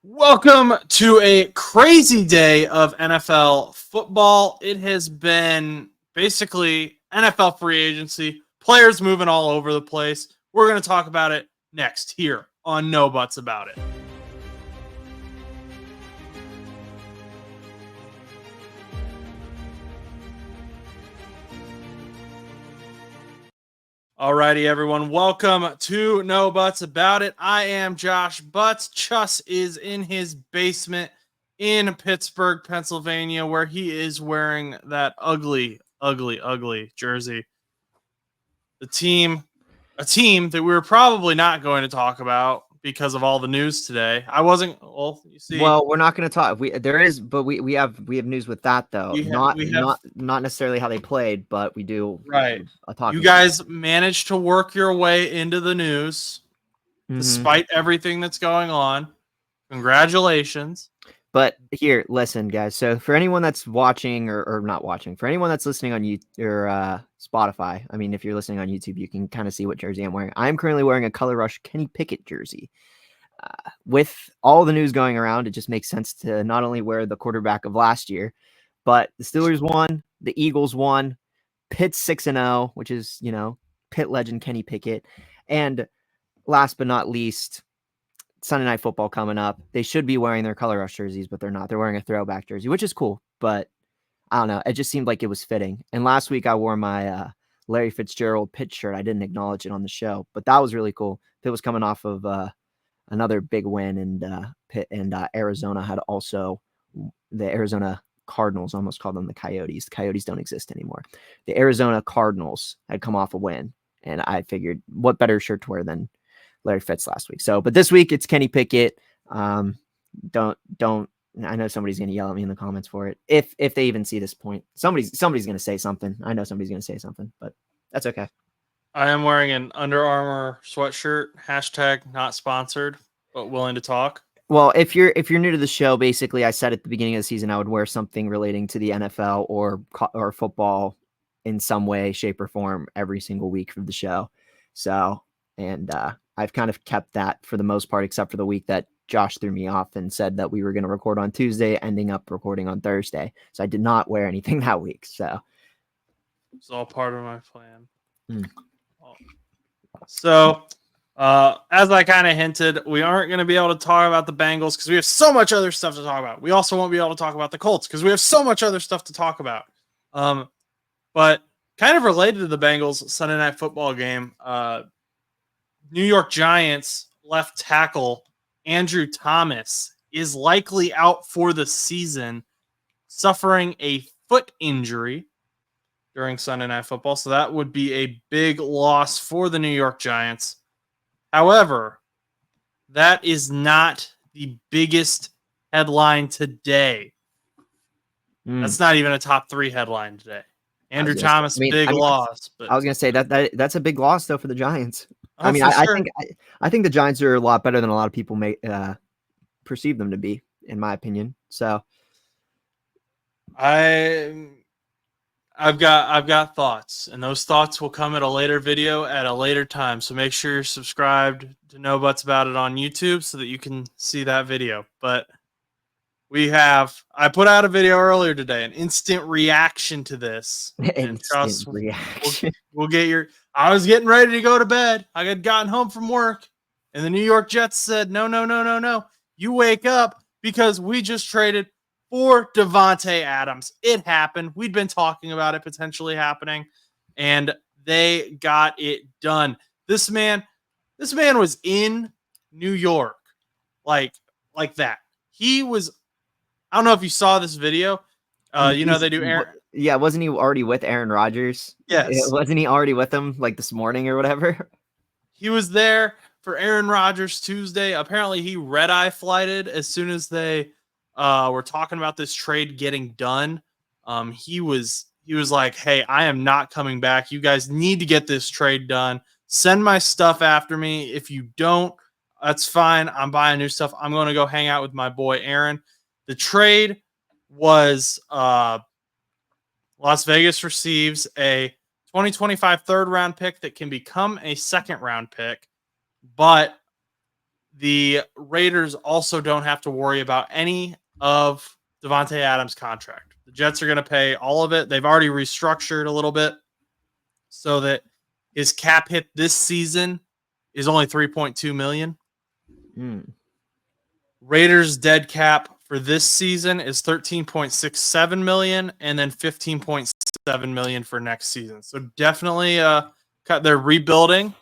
Welcome to a crazy day of NFL football. It has been basically NFL free agency, players moving all over the place. We're going to talk about it next here on No Buts About It. Alrighty, everyone. Welcome to No Buts About It. I am Josh Butts. Chus is in his basement in Pittsburgh, Pennsylvania, where he is wearing that ugly jersey. A team that we were probably not going to talk about because of all the news today. I wasn't. Well, you see. Well, we're not going to talk. We have news with that though. Not necessarily how they played, but we do. Right. You guys managed to work your way into the news despite everything that's going on. Congratulations. But here, listen, guys. So for anyone that's watching or not watching, for anyone that's listening on YouTube or Spotify, I mean, if you're listening on YouTube, you can kind of see what jersey I'm wearing. I'm currently wearing a Color Rush Kenny Pickett jersey. With all the news going around, it just makes sense to not only wear the quarterback of last year, but the Steelers won, the Eagles won, Pitt's 6-0, which is, Pitt legend Kenny Pickett. And last but not least, Sunday Night Football coming up. They should be wearing their Color Rush jerseys, but they're not. They're wearing a throwback jersey, which is cool, but I don't know. It just seemed like it was fitting. And last week I wore my Larry Fitzgerald Pitt shirt. I didn't acknowledge it on the show, but that was really cool. Pitt was coming off of another big win, and Pitt and Arizona had also the Arizona Cardinals, almost called them the Coyotes. The Coyotes don't exist anymore. The Arizona Cardinals had come off a win, and I figured what better shirt to wear than Larry Fitz last week. So, but this week it's Kenny Pickett. Don't. I know somebody's going to yell at me in the comments for it. If they even see this point, somebody's going to say something. I know somebody's going to say something, but that's okay. I am wearing an Under Armour sweatshirt. # not sponsored, but willing to talk. Well, if you're new to the show, basically, I said at the beginning of the season I would wear something relating to the NFL or football in some way, shape, or form every single week for the show. So, and I've kind of kept that for the most part, except for the week that Josh threw me off and said that we were going to record on Tuesday, ending up recording on Thursday. So I did not wear anything that week. So it's all part of my plan. So, as I kind of hinted, we aren't going to be able to talk about the Bengals because we have so much other stuff to talk about. We also won't be able to talk about the Colts because we have so much other stuff to talk about. But kind of related to the Bengals Sunday Night Football game, New York Giants left tackle Andrew Thomas is likely out for the season, suffering a foot injury during Sunday Night Football. So that would be a big loss for the New York Giants. However, that is not the biggest headline today. That's not even a top 3 headline today. Andrew Thomas, big loss. But I was going to say that's a big loss though for the Giants. I think the Giants are a lot better than a lot of people may perceive them to be, in my opinion. So I've got thoughts, and those thoughts will come at a later video at a later time. So make sure you're subscribed to No Buts About It on YouTube so that you can see that video. But I put out a video earlier today, an instant reaction to this. Instant reaction. We'll get I was getting ready to go to bed. I had gotten home from work, and the New York Jets said, no. You wake up because we just traded for Davante Adams. It happened. We'd been talking about it potentially happening, and they got it done. This man was in New York like that. He was. I don't know if you saw this video. They do Aaron. Yeah, wasn't he already with Aaron Rodgers? Yes. Wasn't he already with him like this morning or whatever? He was there for Aaron Rodgers Tuesday. Apparently, he red-eye flighted as soon as they were talking about this trade getting done. He was like, "Hey, I am not coming back. You guys need to get this trade done. Send my stuff after me. If you don't, that's fine. I'm buying new stuff. I'm going to go hang out with my boy Aaron." The trade was Las Vegas receives a 2025 third-round pick that can become a second-round pick, but the Raiders also don't have to worry about any of Davante Adams' contract. The Jets are going to pay all of it. They've already restructured a little bit so that his cap hit this season is only $3.2 million. Raiders dead cap for this season is $13.67 million and then $15.7 million for next season. So definitely they're rebuilding.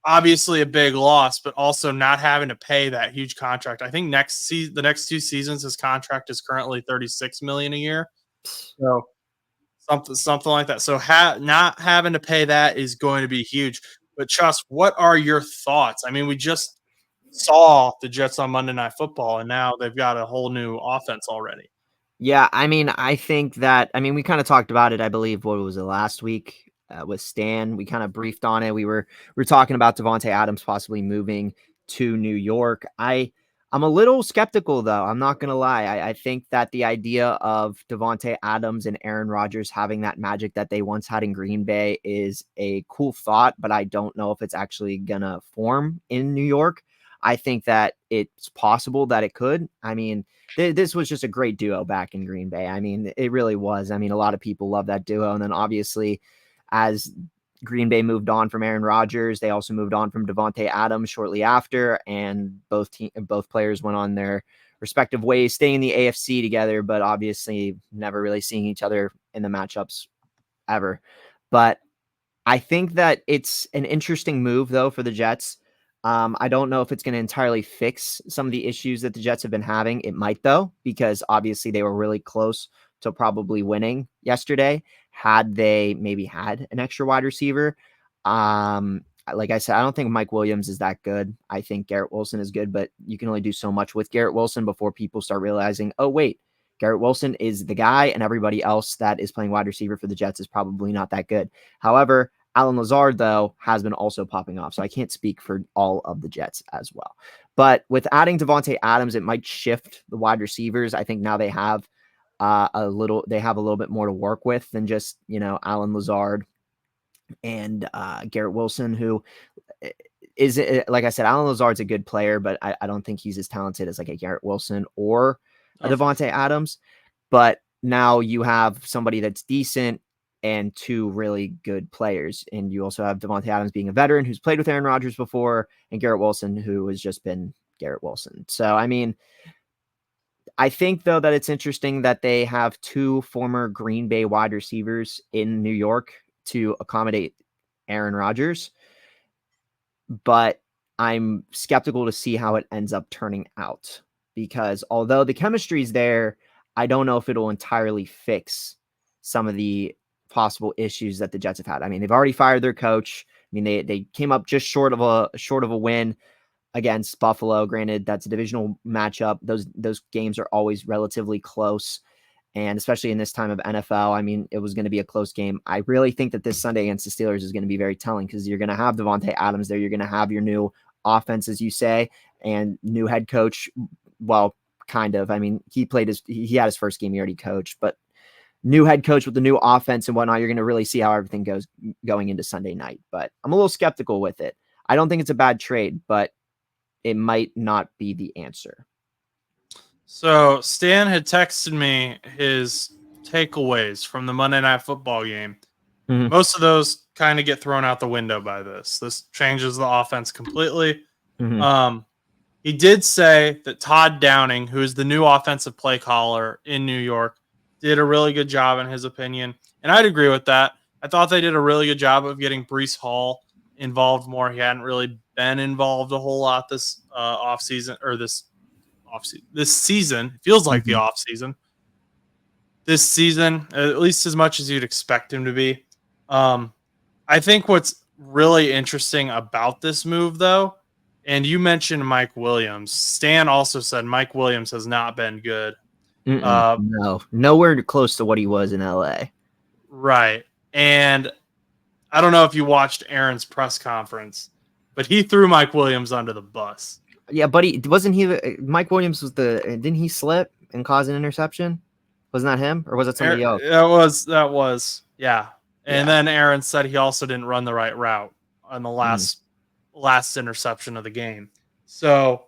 Obviously a big loss, but also not having to pay that huge contract. I think the next 2 seasons his contract is currently $36 million a year. So something like that. So not having to pay that is going to be huge. But Chus, what are your thoughts? I mean, we just saw the Jets on Monday Night Football, and now they've got a whole new offense already. Yeah, I mean, I think that we kind of talked about it. I believe what was it last week with Stan? We kind of briefed on it. We were talking about Davante Adams possibly moving to New York. I'm a little skeptical though. I'm not gonna lie. I think that the idea of Davante Adams and Aaron Rodgers having that magic that they once had in Green Bay is a cool thought, but I don't know if it's actually gonna form in New York. I think that it's possible that it could. I mean, this was just a great duo back in Green Bay. I mean, it really was. I mean, a lot of people love that duo. And then obviously, as Green Bay moved on from Aaron Rodgers, they also moved on from Davante Adams shortly after, and both players went on their respective ways, staying in the AFC together, but obviously never really seeing each other in the matchups ever. But I think that it's an interesting move, though, for the Jets. I don't know if it's going to entirely fix some of the issues that the Jets have been having. It might, though, because obviously they were really close to probably winning yesterday had they maybe had an extra wide receiver. Like I said, I don't think Mike Williams is that good. I think Garrett Wilson is good, but you can only do so much with Garrett Wilson before people start realizing, oh, wait, Garrett Wilson is the guy, and everybody else that is playing wide receiver for the Jets is probably not that good. However, Allen Lazard, though, has been also popping off, so I can't speak for all of the Jets as well. But with adding Davante Adams, it might shift the wide receivers. I think now they have a little bit more to work with than just, Allen Lazard and Garrett Wilson, who is, like I said, Allen Lazard's a good player, but I don't think he's as talented as like a Garrett Wilson or a Davante Adams. But now you have somebody that's decent and 2 really good players. And you also have Davante Adams being a veteran who's played with Aaron Rodgers before, and Garrett Wilson, who has just been Garrett Wilson. So, I mean, I think, though, that it's interesting that they have 2 former Green Bay wide receivers in New York to accommodate Aaron Rodgers. But I'm skeptical to see how it ends up turning out, because although the chemistry is there, I don't know if it'll entirely fix some of the possible issues that the Jets have had. I mean, they've already fired their coach. I mean, they came up just short of a win against Buffalo. Granted, that's a divisional matchup. Those games are always relatively close. And especially in this time of NFL, I mean, it was going to be a close game. I really think that this Sunday against the Steelers is going to be very telling, because you're going to have Davante Adams there. You're going to have your new offense, as you say, and new head coach. Well, kind of. I mean, he had his first game. He already coached, but new head coach with the new offense and whatnot. You're going to really see how everything goes going into Sunday night. But I'm a little skeptical with it. I don't think it's a bad trade, but it might not be the answer. So Stan had texted me his takeaways from the Monday Night Football game. Mm-hmm. Most of those kind of get thrown out the window by this. This changes the offense completely. Mm-hmm. He did say that Todd Downing, who is the new offensive play caller in New York, did a really good job in his opinion. And I'd agree with that. I thought they did a really good job of getting Breece Hall involved more. He hadn't really been involved a whole lot this offseason, or this season. It feels like the off season. This season, at least as much as you'd expect him to be. I think what's really interesting about this move, though, and you mentioned Mike Williams. Stan also said Mike Williams has not been good. No, nowhere close to what he was in LA. Right. And I don't know if you watched Aaron's press conference, but he threw Mike Williams under the bus. Yeah, but Mike Williams didn't he slip and cause an interception? Wasn't that him, or was it somebody else? That was, yeah. And then Aaron said he also didn't run the right route on the last last interception of the game. So,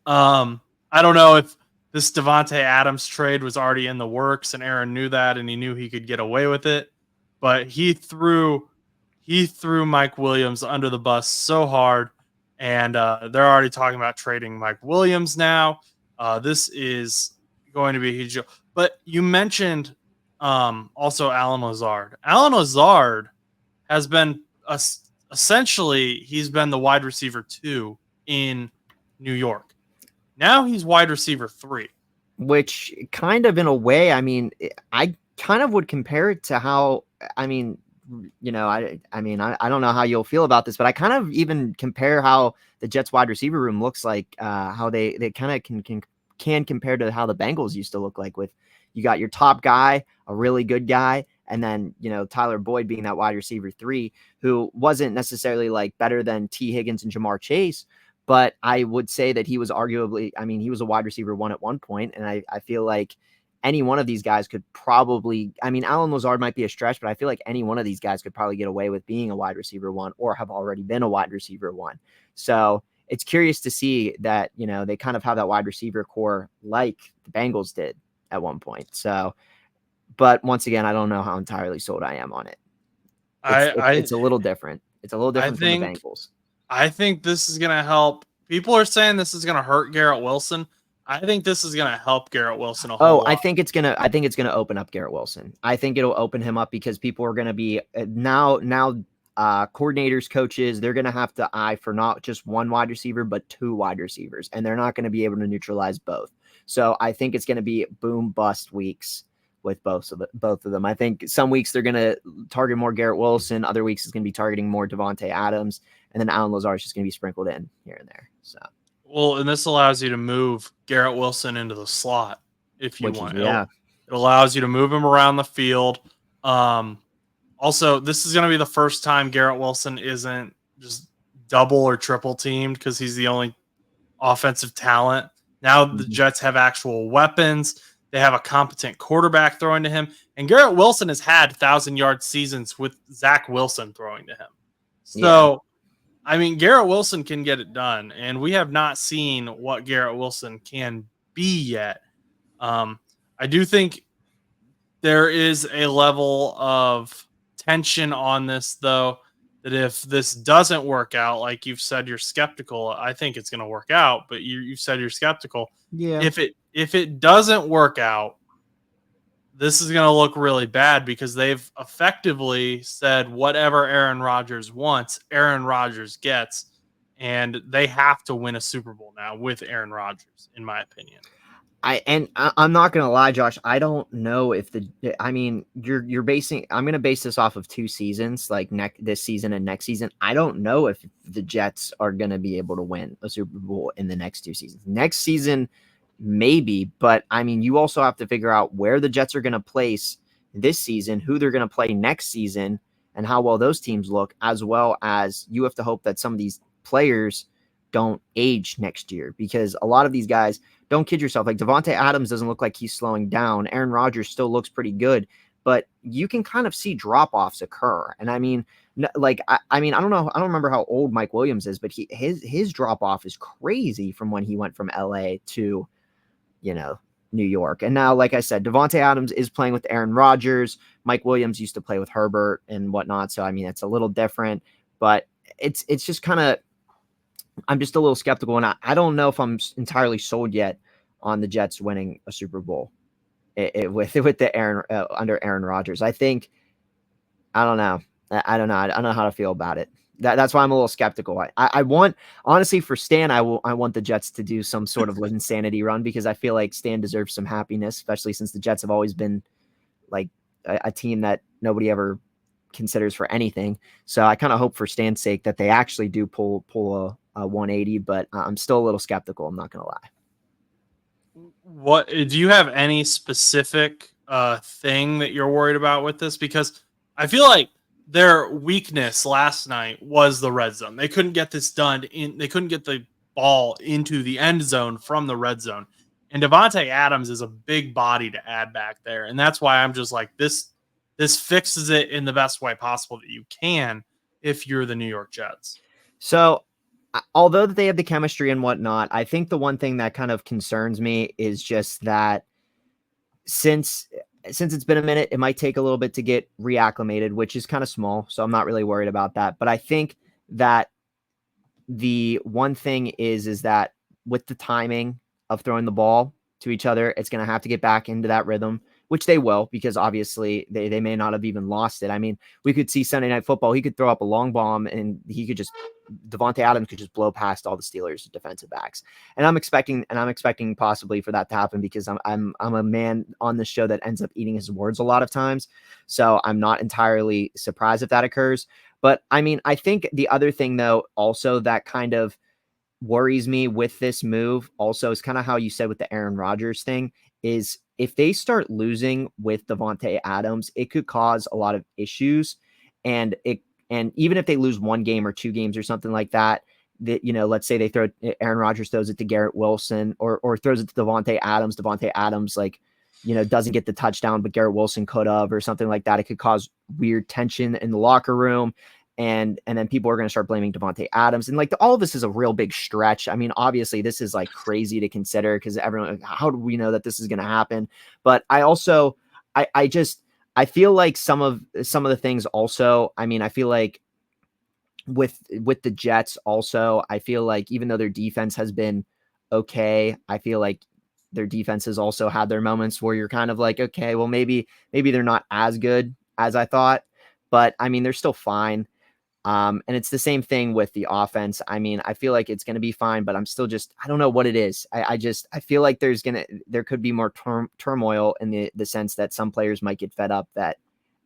I don't know if this Davante Adams trade was already in the works and Aaron knew that and he knew he could get away with it, but he threw Mike Williams under the bus so hard, and they're already talking about trading Mike Williams now. This is going to be a huge deal. But you mentioned also Alan Lazard. Alan Lazard has been essentially he's been the wide receiver 2 in New York. Now he's wide receiver 3. Which kind of in a way, I mean, I kind of would compare it to how, I mean, you know, I don't know how you'll feel about this, but I kind of even compare how the Jets wide receiver room looks like, how they kind of can compare to how the Bengals used to look like, with you got your top guy, a really good guy, and then, you know, Tyler Boyd being that wide receiver 3 who wasn't necessarily like better than T. Higgins and Jamar Chase, but I would say that he was arguably, I mean, he was a wide receiver 1 at one point, and I feel like any one of these guys could probably, I mean, Alan Lazard might be a stretch, but I feel like any one of these guys could probably get away with being a wide receiver 1 or have already been a wide receiver 1. So it's curious to see that, you know, they kind of have that wide receiver core like the Bengals did at one point. So, but once again, I don't know how entirely sold I am on it. It's a little different. It's a little different from the Bengals. I think this is going to help. People are saying this is going to hurt Garrett Wilson. I think this is going to help Garrett Wilson a whole lot. I think it's going to open up Garrett Wilson. I think it'll open him up because people are going to be now coordinators, coaches, they're going to have to eye for not just one wide receiver, but 2 wide receivers, and they're not going to be able to neutralize both. So I think it's going to be boom bust weeks with both of them. I think some weeks they're going to target more Garrett Wilson. Other weeks it's going to be targeting more Davante Adams. And then Alan Lazard is just going to be sprinkled in here and there. So, well, and this allows you to move Garrett Wilson into the slot if you want. Yeah. It allows you to move him around the field. Also, this is going to be the first time Garrett Wilson isn't just double or triple teamed because he's the only offensive talent. Now the Jets have actual weapons. They have a competent quarterback throwing to him. And Garrett Wilson has had 1,000-yard seasons with Zach Wilson throwing to him. So, I mean, Garrett Wilson can get it done. And we have not seen what Garrett Wilson can be yet. I do think there is a level of tension on this, though, that if this doesn't work out, like you've said, you're skeptical. I think it's going to work out, but you said you're skeptical. Yeah. If it doesn't work out, this is going to look really bad because they've effectively said whatever Aaron Rodgers wants, Aaron Rodgers gets, and they have to win a Super Bowl now with Aaron Rodgers, in my opinion. I'm not gonna lie, Josh. I don't know if I'm gonna base this off of 2 seasons, like this season and next season. I don't know if the Jets are gonna be able to win a Super Bowl in the next 2 seasons. Next season, maybe, but I mean, you also have to figure out where the Jets are gonna place this season, who they're gonna play next season, and how well those teams look, as well as you have to hope that some of these players don't age next year, because a lot of these guys, don't kid yourself, like Davante Adams doesn't look like he's slowing down. Aaron Rodgers still looks pretty good, but you can kind of see drop-offs occur. And I mean, like, I mean, I don't know. I don't remember how old Mike Williams is, but his drop-off is crazy from when he went from LA to, you know, New York. And now, like I said, Davante Adams is playing with Aaron Rodgers. Mike Williams used to play with Herbert and whatnot. So, I mean, it's a little different, but it's just kind of, I'm just a little skeptical, and I don't know if I'm entirely sold yet on the Jets winning a Super Bowl with the under Aaron Rodgers. I think, I don't know. I don't know how to feel about it. That's why I'm a little skeptical. I want, honestly, for Stan, I want the Jets to do some sort of insanity run, because I feel like Stan deserves some happiness, especially since the Jets have always been like a team that nobody ever considers for anything. So I kind of hope for Stan's sake that they actually do pull a 180, but I'm still a little skeptical. I'm not going to lie. What do you have any specific thing that you're worried about with this? Because I feel like their weakness last night was the red zone. They couldn't get this done they couldn't get the ball into the end zone from the red zone. And Davante Adams is a big body to add back there. And that's why I'm just like, this fixes it in the best way possible that you can if you're the New York Jets. So, although they have the chemistry and whatnot, I think the one thing that kind of concerns me is just that since it's been a minute, it might take a little bit to get reacclimated, which is kind of small. So I'm not really worried about that. But I think that the one thing is that with the timing of throwing the ball to each other, it's going to have to get back into that rhythm, which they will, because obviously they may not have even lost it. I mean, we could see Sunday Night Football. He could throw up a long bomb and Davante Adams could just blow past all the Steelers defensive backs. And I'm expecting possibly for that to happen, because I'm a man on this show that ends up eating his words a lot of times. So I'm not entirely surprised if that occurs. But I mean, I think the other thing, though, also that kind of worries me with this move also is kind of how you said with the Aaron Rodgers thing, is if they start losing with Davante Adams, it could cause a lot of issues. And even if they lose one game or two games or something like that, let's say Aaron Rodgers throws it to Garrett Wilson or throws it to Davante Adams, like, doesn't get the touchdown, but Garrett Wilson could have, or something like that. It could cause weird tension in the locker room. And then people are going to start blaming Davante Adams. And like all of this is a real big stretch. I mean, obviously this is like crazy to consider, because everyone, how do we know that this is going to happen? But I also, I feel like some of the things also, I mean, I feel like with the Jets also, I feel like even though their defense has been okay, I feel like their defense has also had their moments where you're kind of like, okay, well, maybe they're not as good as I thought, but I mean, they're still fine. And it's the same thing with the offense. I mean, I feel like it's going to be fine, but I'm still I don't know what it is. I feel like there could be more turmoil in the sense that some players might get fed up that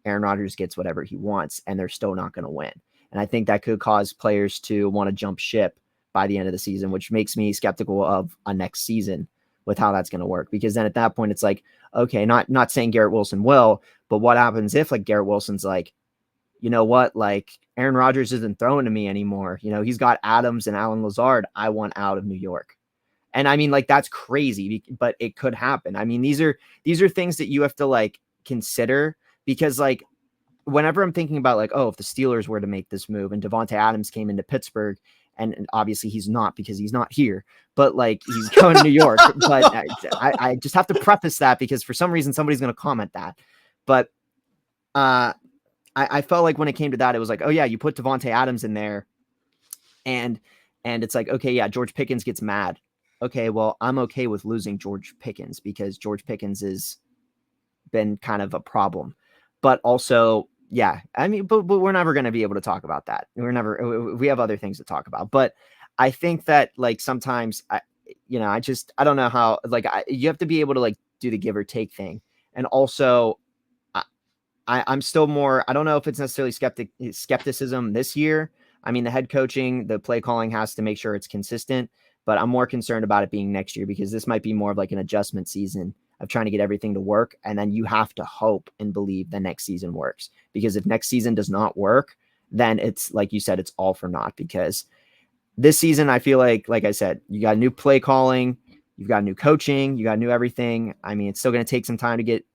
Aaron Rodgers gets whatever he wants and they're still not going to win. And I think that could cause players to want to jump ship by the end of the season, which makes me skeptical of a next season with how that's going to work. Because then at that point, it's like, okay, not saying Garrett Wilson will, but what happens if like Garrett Wilson's like, you know what, like Aaron Rodgers isn't throwing to me anymore. He's got Adams and Alan Lazard. I want out of New York. And I mean, like, that's crazy, but it could happen. I mean, these are things that you have to like consider, because like, whenever I'm thinking about like, oh, if the Steelers were to make this move and Davante Adams came into Pittsburgh, and obviously he's not, because he's not here, but like he's going to New York. But I just have to preface that, because for some reason somebody's going to comment that. But I felt like when it came to that, it was like, oh yeah, you put Davante Adams in there, and it's like, okay, yeah, George Pickens gets mad. Okay, well, I'm okay with losing George Pickens, because George Pickens has been kind of a problem. But also, yeah, I mean, but we're never going to be able to talk about that. We have other things to talk about. But I think that like sometimes I don't know how, like, you have to be able to like do the give or take thing. And also, I'm still more, I don't know if it's necessarily skepticism this year. I mean, the head coaching, the play calling has to make sure it's consistent, but I'm more concerned about it being next year, because this might be more of like an adjustment season of trying to get everything to work. And then you have to hope and believe the next season works, because if next season does not work, then it's like you said, it's all for naught. Because this season, I feel like I said, you got new play calling, you've got new coaching, you got new everything. I mean, it's still going to take some time to get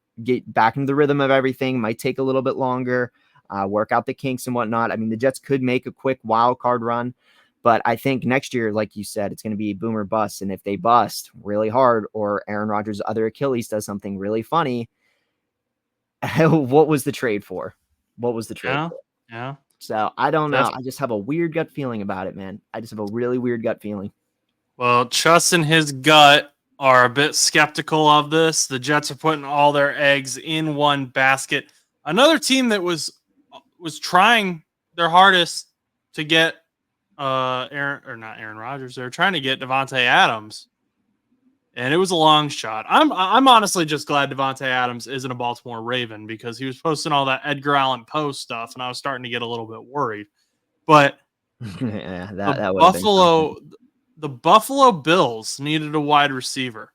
back into the rhythm of everything. Might take a little bit longer, work out the kinks and whatnot. I mean, the Jets could make a quick wild card run, but I think next year, like you said, it's going to be boom or bust. And if they bust really hard, or Aaron Rodgers' other Achilles does something really funny, what was the trade for? What was the trade for? Yeah. So I don't know. I just have a weird gut feeling about it, man. I just have a really weird gut feeling. Well, Chus and his gut are a bit skeptical of this. The Jets are putting all their eggs in one basket. Another team that was trying their hardest to get Aaron Rodgers. They were trying to get Davante Adams, and it was a long shot. I'm honestly just glad Davante Adams isn't a Baltimore Raven, because he was posting all that Edgar Allan Poe stuff, and I was starting to get a little bit worried. But yeah, the Buffalo Bills needed a wide receiver.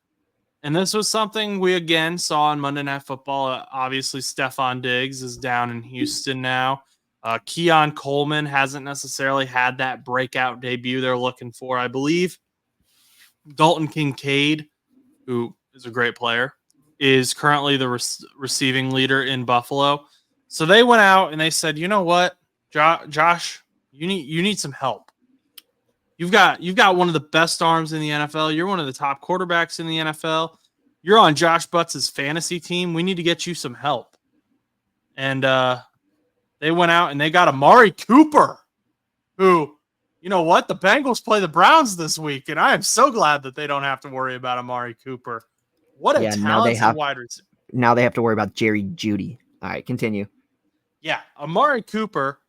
And this was something we again saw on Monday Night Football. Obviously, Stephon Diggs is down in Houston now. Keon Coleman hasn't necessarily had that breakout debut they're looking for. I believe Dalton Kincaid, who is a great player, is currently the receiving leader in Buffalo. So they went out and they said, you know what, Josh, you need some help. You've got one of the best arms in the NFL. You're one of the top quarterbacks in the NFL. You're on Josh Butts' fantasy team. We need to get you some help. And they went out and they got Amari Cooper, who, you know what? The Bengals play the Browns this week, and I am so glad that they don't have to worry about Amari Cooper. What a talented wide receiver. Now they have to worry about Jerry Jeudy. All right, continue. Yeah, Amari Cooper,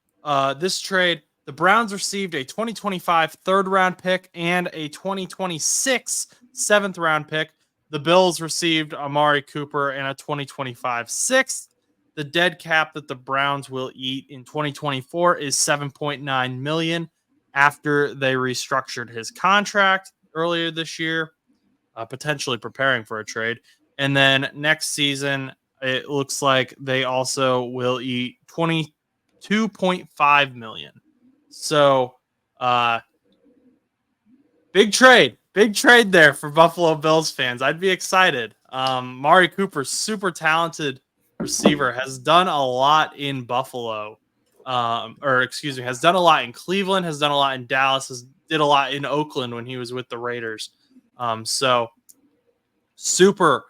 this trade, the Browns received a 2025 third-round pick and a 2026 seventh-round pick. The Bills received Amari Cooper and a 2025 sixth. The dead cap that the Browns will eat in 2024 is $7.9 million after they restructured his contract earlier this year, potentially preparing for a trade. And then next season, it looks like they also will eat $22.5 million. So, big trade there for Buffalo Bills fans. I'd be excited. Amari Cooper, super talented receiver, has done a lot in Buffalo, has done a lot in Cleveland, has done a lot in Dallas, did a lot in Oakland when he was with the Raiders. So super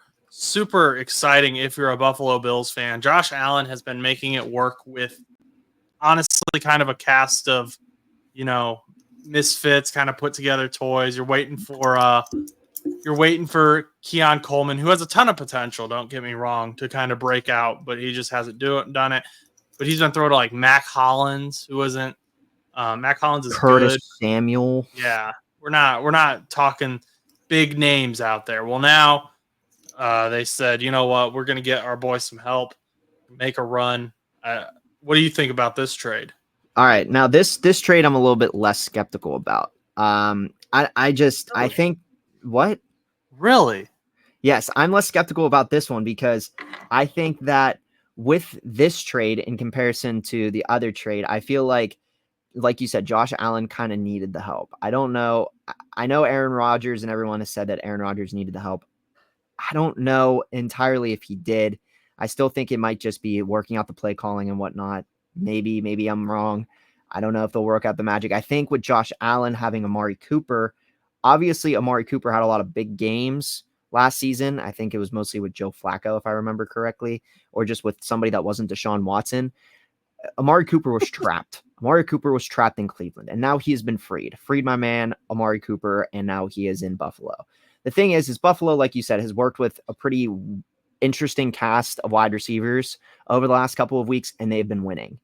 exciting if you're a Buffalo Bills fan. Josh Allen has been making it work with, honestly, kind of a cast of, misfits, kind of put together toys. You're waiting for Keon Coleman, who has a ton of potential, don't get me wrong, to kind of break out, but he just hasn't done it. But he's been thrown to like Mac Hollins, who isn't. Mac Hollins is Curtis good. Samuel. Yeah, we're not talking big names out there. Well, now they said, you know what, we're going to get our boys some help, make a run. What do you think about this trade? All right, now this trade I'm a little bit less skeptical about. I think what? Really? Yes, I'm less skeptical about this one because I think that with this trade in comparison to the other trade, I feel like you said, Josh Allen kind of needed the help. I don't know. I know Aaron Rodgers and everyone has said that Aaron Rodgers needed the help. I don't know entirely if he did. I still think it might just be working out the play calling and whatnot. Maybe I'm wrong. I don't know if they'll work out the magic. I think with Josh Allen having Amari Cooper, obviously Amari Cooper had a lot of big games last season. I think it was mostly with Joe Flacco, if I remember correctly, or just with somebody that wasn't Deshaun Watson. Amari Cooper was trapped. Amari Cooper was trapped in Cleveland, and now he has been freed. Freed my man, Amari Cooper, and now he is in Buffalo. The thing is Buffalo, like you said, has worked with a pretty interesting cast of wide receivers over the last couple of weeks, and they've been winning.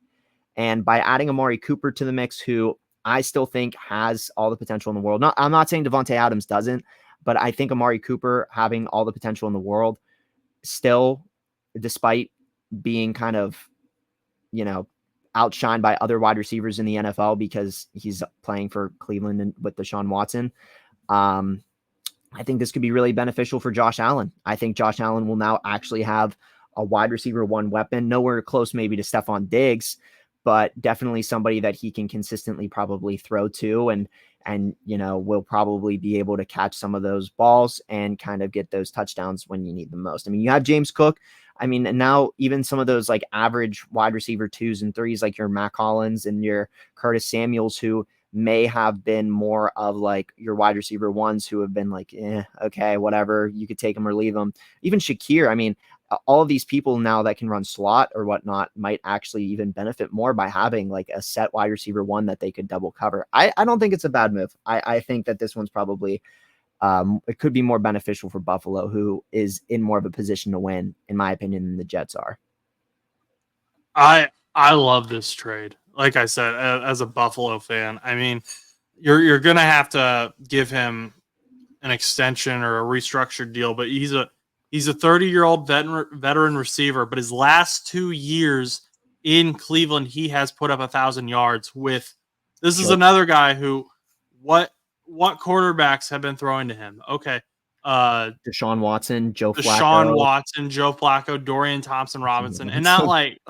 And by adding Amari Cooper to the mix, who I still think has all the potential in the world. I'm not saying Davante Adams doesn't, but I think Amari Cooper having all the potential in the world still, despite being kind of, outshined by other wide receivers in the NFL because he's playing for Cleveland and with Deshaun Watson. I think this could be really beneficial for Josh Allen. I think Josh Allen will now actually have a wide receiver one weapon, nowhere close maybe to Stephon Diggs, but definitely somebody that he can consistently probably throw to and will probably be able to catch some of those balls and kind of get those touchdowns when you need them most. I mean, you have James Cook. I mean, and now even some of those like average wide receiver 2s and 3s, like your Mac Hollins and your Curtis Samuels, who may have been more of like your wide receiver 1s who have been like, okay, whatever, you could take them or leave them. Even Shakir, I mean, all of these people now that can run slot or whatnot might actually even benefit more by having like a set wide receiver 1 that they could double cover. I don't think it's a bad move. I think that this one's probably it could be more beneficial for Buffalo, who is in more of a position to win, in my opinion, than the Jets are. I love this trade. Like I said, as a Buffalo fan, I mean, you're going to have to give him an extension or a restructured deal, but he's a 30-year-old veteran receiver, but his last 2 years in Cleveland, he has put up 1,000 yards with. This is another guy who what quarterbacks have been throwing to him? Okay. Deshaun Watson, Joe Flacco, Dorian Thompson-Robinson, and not like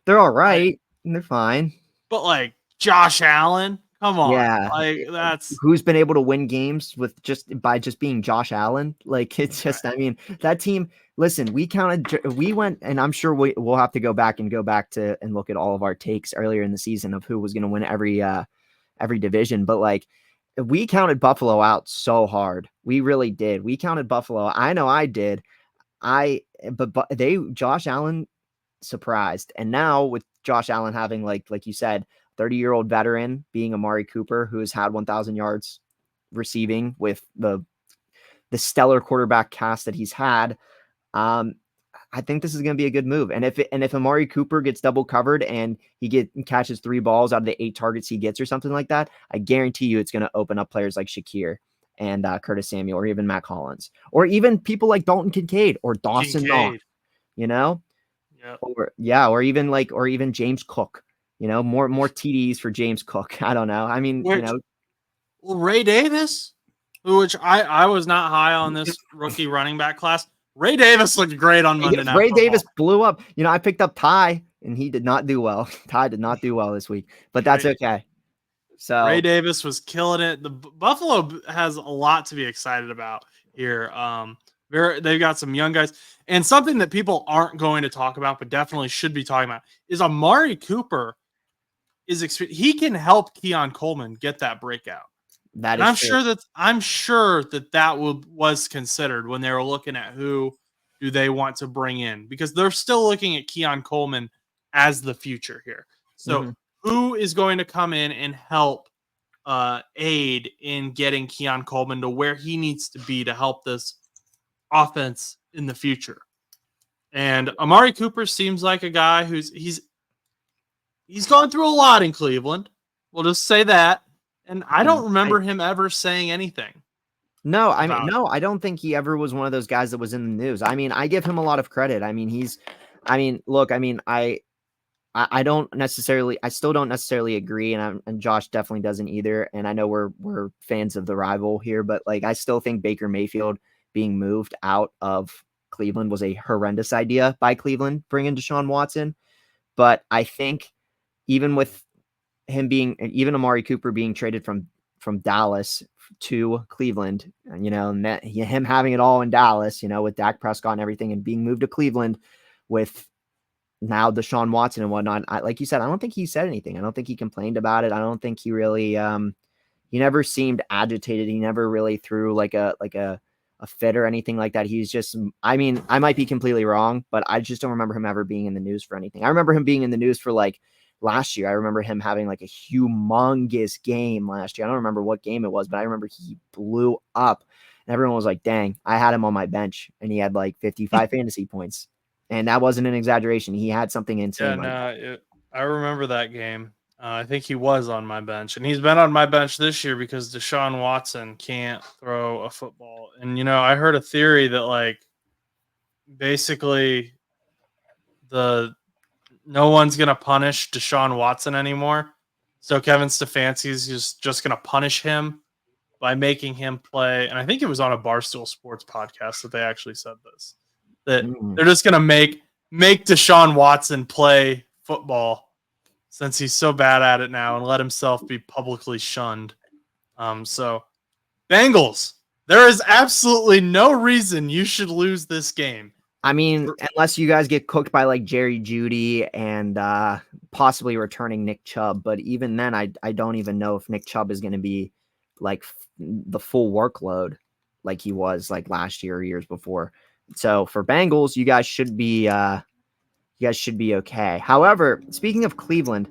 they're all right. They're fine. But like Josh Allen, come on. Yeah. Like that's who's been able to win games with just being Josh Allen. Like it's just, I mean, that team, listen, we went, and I'm sure we'll have to go back to and look at all of our takes earlier in the season of who was going to win every division. But like, we counted Buffalo out so hard. We really did. We counted Buffalo. I know I did. But Josh Allen surprised. And now with Josh Allen having like you said, 30-year-old veteran being Amari Cooper, who has had 1,000 yards receiving with the stellar quarterback cast that he's had, I think this is going to be a good move. And if Amari Cooper gets double covered and he catches 3 balls out of the 8 targets he gets or something like that, I guarantee you it's going to open up players like Shakir and Curtis Samuel, or even Mac Hollins, or even people like Dalton Kincaid or Dawson Knox, you know, Yep. or even James Cook, you know, more TDs for James Cook. I don't know. I mean, well, Ray Davis, which I was not high on this rookie running back class. Ray Davis looked great on Monday Night Football. Davis blew up. You know, I picked up Ty, and he did not do well. Ty did not do well this week, but that's okay. So Ray Davis was killing it. The Buffalo has a lot to be excited about here. They've got some young guys, and something that people aren't going to talk about, but definitely should be talking about, is Amari Cooper. He can help Keon Coleman get that breakout. I'm sure that was considered when they were looking at who do they want to bring in, because they're still looking at Keon Coleman as the future here. So who is going to come in and help aid in getting Keon Coleman to where he needs to be to help this offense in the future? And Amari Cooper seems like a guy he's gone through a lot in Cleveland. We'll just say that. And I don't remember him ever saying anything. No, I don't think he ever was one of those guys that was in the news. I mean, I give him a lot of credit. I mean, I still don't necessarily agree, and Josh definitely doesn't either. And I know we're fans of the rival here, but like, I still think Baker Mayfield being moved out of Cleveland was a horrendous idea by Cleveland, bringing Deshaun Watson. But I think even with even Amari Cooper being traded from Dallas to Cleveland, you know, and him having it all in Dallas, you know, with Dak Prescott and everything, and being moved to Cleveland with now Deshaun Watson and whatnot. Like you said, I don't think he said anything. I don't think he complained about it. I don't think he really, he never seemed agitated. He never really threw like a fit or anything like that. He's just, I mean, I might be completely wrong, but I just don't remember him ever being in the news for anything. I remember him being in the news for like last year. I remember him having like a humongous game last year. I don't remember what game it was, but I remember he blew up and everyone was like, dang, I had him on my bench and he had like 55 fantasy points. And that wasn't an exaggeration. He had something insane. Yeah, I remember that game. I think he was on my bench, and he's been on my bench this year because Deshaun Watson can't throw a football. And, you know, I heard a theory that, like, basically no one's going to punish Deshaun Watson anymore. So Kevin Stefanski's just going to punish him by making him play. And I think it was on a Barstool Sports podcast that they actually said this, that they're just going to make Deshaun Watson play football since he's so bad at it now and let himself be publicly shunned. So Bengals, there is absolutely no reason you should lose this game. I mean, unless you guys get cooked by like Jerry Jeudy and possibly returning Nick Chubb. But even then, I don't even know if Nick Chubb is going to be like the full workload like he was like last year or years before. So for Bengals, you guys should be okay. However, speaking of Cleveland,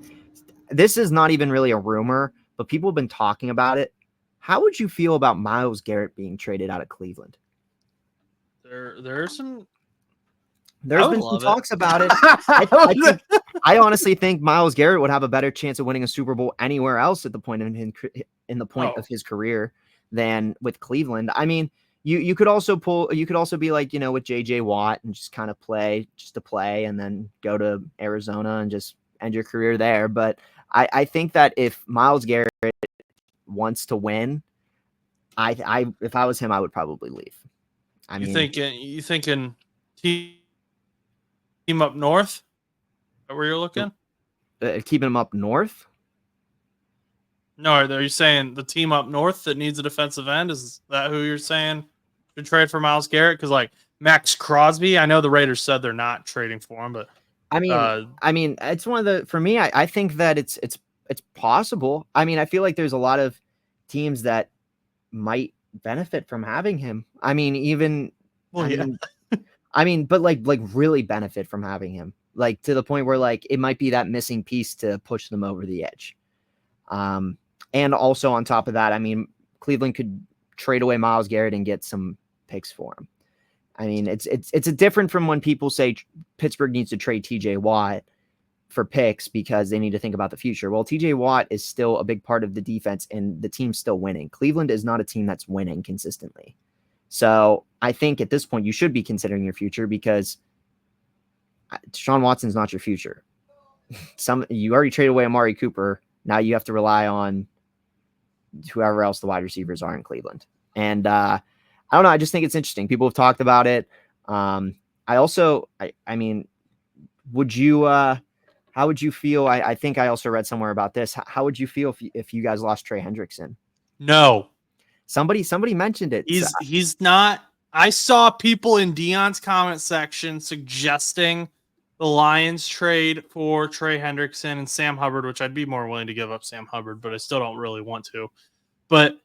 this is not even really a rumor, but people have been talking about it. How would you feel about Myles Garrett being traded out of Cleveland? There's been some talks about it. I honestly think Myles Garrett would have a better chance of winning a Super Bowl anywhere else at the point of his career than with Cleveland. I mean, you could also be like, you know, with JJ Watt and just kind of play and then go to Arizona and just end your career there. But I think that if Myles Garrett wants to win, if I was him, I would probably leave. You thinking team up north? Is that where you're looking? Keeping him up north? No, are you saying the team up north that needs a defensive end? Is that who you're saying should trade for Myles Garrett? Because like Max Crosby, I know the Raiders said they're not trading for him, but I mean, it's one of the, for me, I think that it's possible. I mean, I feel like there's a lot of teams that might benefit from having him. I mean, even but like really benefit from having him, like to the point where like it might be that missing piece to push them over the edge. And also on top of that, I mean, Cleveland could trade away Myles Garrett and get some picks for him. I mean, it's a different from when people say Pittsburgh needs to trade TJ Watt for picks because they need to think about the future. Well, TJ Watt is still a big part of the defense and the team's still winning. Cleveland is not a team that's winning consistently. So I think at this point you should be considering your future because Deshaun Watson's not your future. You already traded away Amari Cooper. Now you have to rely on whoever else the wide receivers are in Cleveland. And I don't know. I just think it's interesting. People have talked about it. I mean, would you, how would you feel? I think I also read somewhere about this. How would you feel if you guys lost Trey Hendrickson? No. Somebody mentioned it. He's not. I saw people in Dion's comment section suggesting the Lions trade for Trey Hendrickson and Sam Hubbard, which I'd be more willing to give up Sam Hubbard, but I still don't really want to. But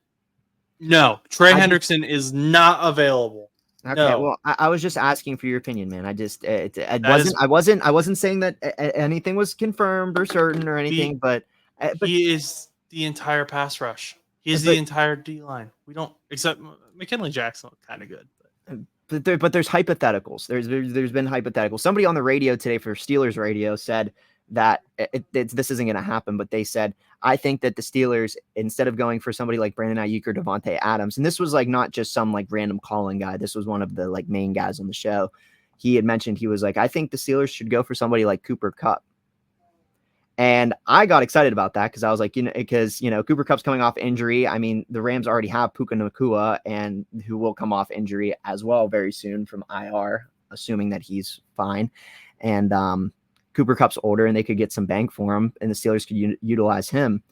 no, Trey Hendrickson is not available. Okay, no. Well, I was just asking for your opinion, man. I wasn't saying that anything was confirmed or certain or anything, but he is the entire pass rush. He is the entire D line. We don't, except McKinley Jackson, kind of good. But there's hypotheticals. There's been hypotheticals. Somebody on the radio today for Steelers radio said that this isn't going to happen, but they said, I think that the Steelers, instead of going for somebody like Brandon Ayuk or Davante Adams, and this was like not just some like random calling guy. This was one of the like main guys on the show. He had mentioned, he was like, I think the Steelers should go for somebody like Cooper Kupp. And I got excited about that because I was like, Cooper Kupp's coming off injury. I mean, the Rams already have Puka Nacua, and who will come off injury as well very soon from IR, assuming that he's fine. And Cooper Kupp's older, and they could get some bang for him, and the Steelers could utilize him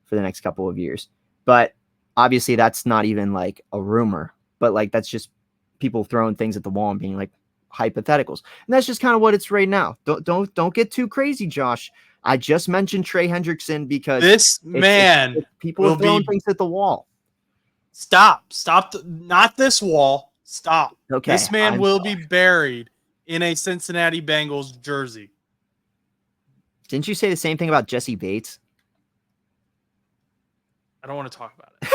for the next couple of years. But obviously, that's not even like a rumor, but like that's just people throwing things at the wall and being like hypotheticals, and that's just kind of what it's right now. Don't get too crazy, Josh. I just mentioned Trey Hendrickson because people are throwing things at the wall. Stop. Not this wall. Stop. Okay. This man will be buried in a Cincinnati Bengals jersey. Didn't you say the same thing about Jesse Bates? I don't want to talk about it.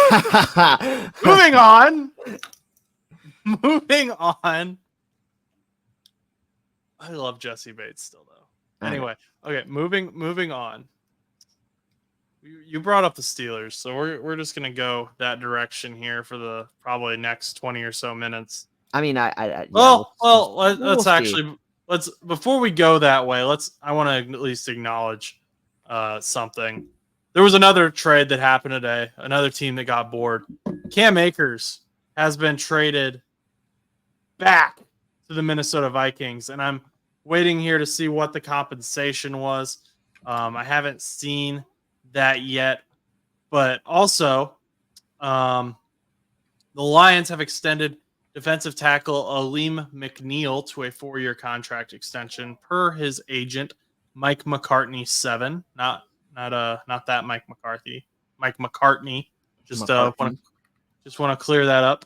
Moving on. I love Jesse Bates still, though. Anyway, okay, moving on. You brought up the Steelers, so we're just gonna go that direction here for the probably next 20 or so minutes. I mean, let's before we go that way, I want to at least acknowledge something. There was another trade that happened today. Another team that got bored. Cam Akers has been traded back to the Minnesota Vikings, and I'm waiting here to see what the compensation was. I haven't seen that yet, but also the Lions have extended defensive tackle Aleem McNeil to a 4-year contract extension per his agent Mike McCartney 7. Not that Mike McCarthy. Mike McCartney. Just want to clear that up,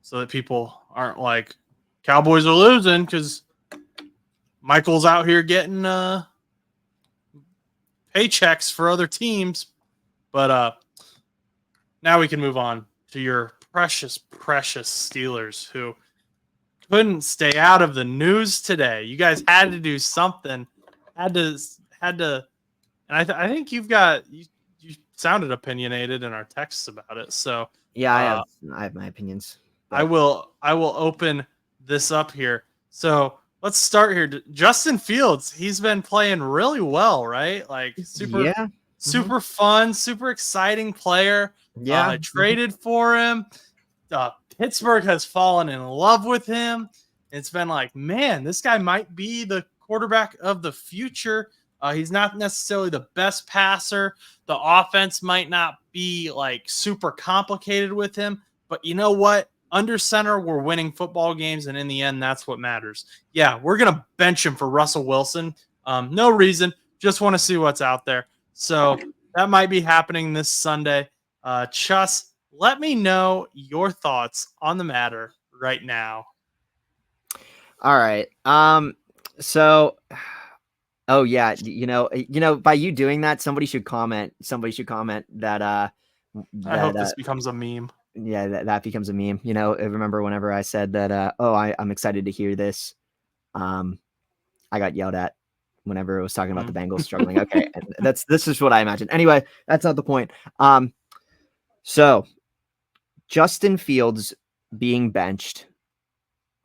so that people aren't like Cowboys are losing because Michael's out here getting paychecks for other teams. But now we can move on to your precious Steelers, who couldn't stay out of the news today. You guys had to do something. Had to. And I think you sounded opinionated in our texts about it. So yeah, I have my opinions. But I will open this up here. So let's start here. Justin Fields, he's been playing really well, right? Like super fun, super exciting player. Yeah. I traded for him. Pittsburgh has fallen in love with him. It's been like, man, this guy might be the quarterback of the future. He's not necessarily the best passer. The offense might not be like super complicated with him, but you know what? Under center, we're winning football games, and in the end, that's what matters. Yeah, we're going to bench him for Russell Wilson. No reason. Just want to see what's out there. So that might be happening this Sunday. Chus, let me know your thoughts on the matter right now. All right. So, oh yeah, by you doing that, somebody should comment that I hope this becomes a meme. yeah, that becomes a meme. I remember whenever I said that, I'm excited to hear this. I got yelled at whenever it was talking about the Bengals struggling. Okay, this is what I imagined. Anyway, that's not the point. So Justin Fields being benched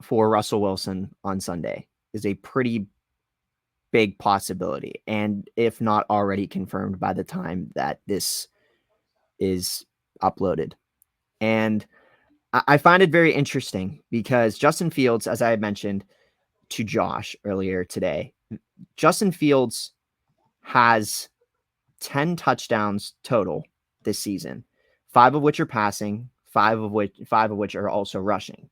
for Russell Wilson on Sunday is a pretty big possibility, and if not already confirmed by the time that this is uploaded. And I find it very interesting because Justin Fields, as I had mentioned to Josh earlier today, Justin Fields has 10 touchdowns total this season, 5 of which are passing, 5 of which are also rushing.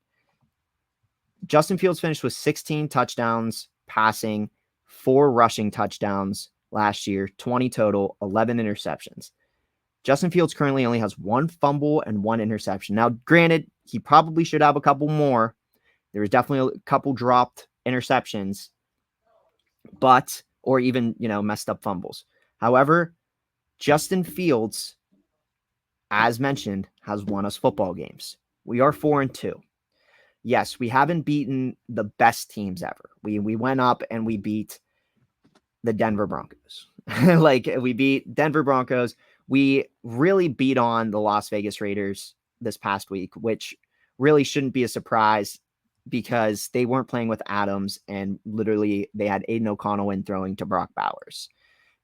Justin Fields finished with 16 touchdowns passing, 4 rushing touchdowns last year, 20 total, 11 interceptions. Justin Fields currently only has 1 fumble and 1 interception. Now, granted, he probably should have a couple more. There was definitely a couple dropped interceptions, or even, messed up fumbles. However, Justin Fields, as mentioned, has won us football games. We are 4-2. Yes, we haven't beaten the best teams ever. We went up and we beat the Denver Broncos. We beat Denver Broncos. We really beat on the Las Vegas Raiders this past week, which really shouldn't be a surprise because they weren't playing with Adams and literally they had Aiden O'Connell in throwing to Brock Bowers.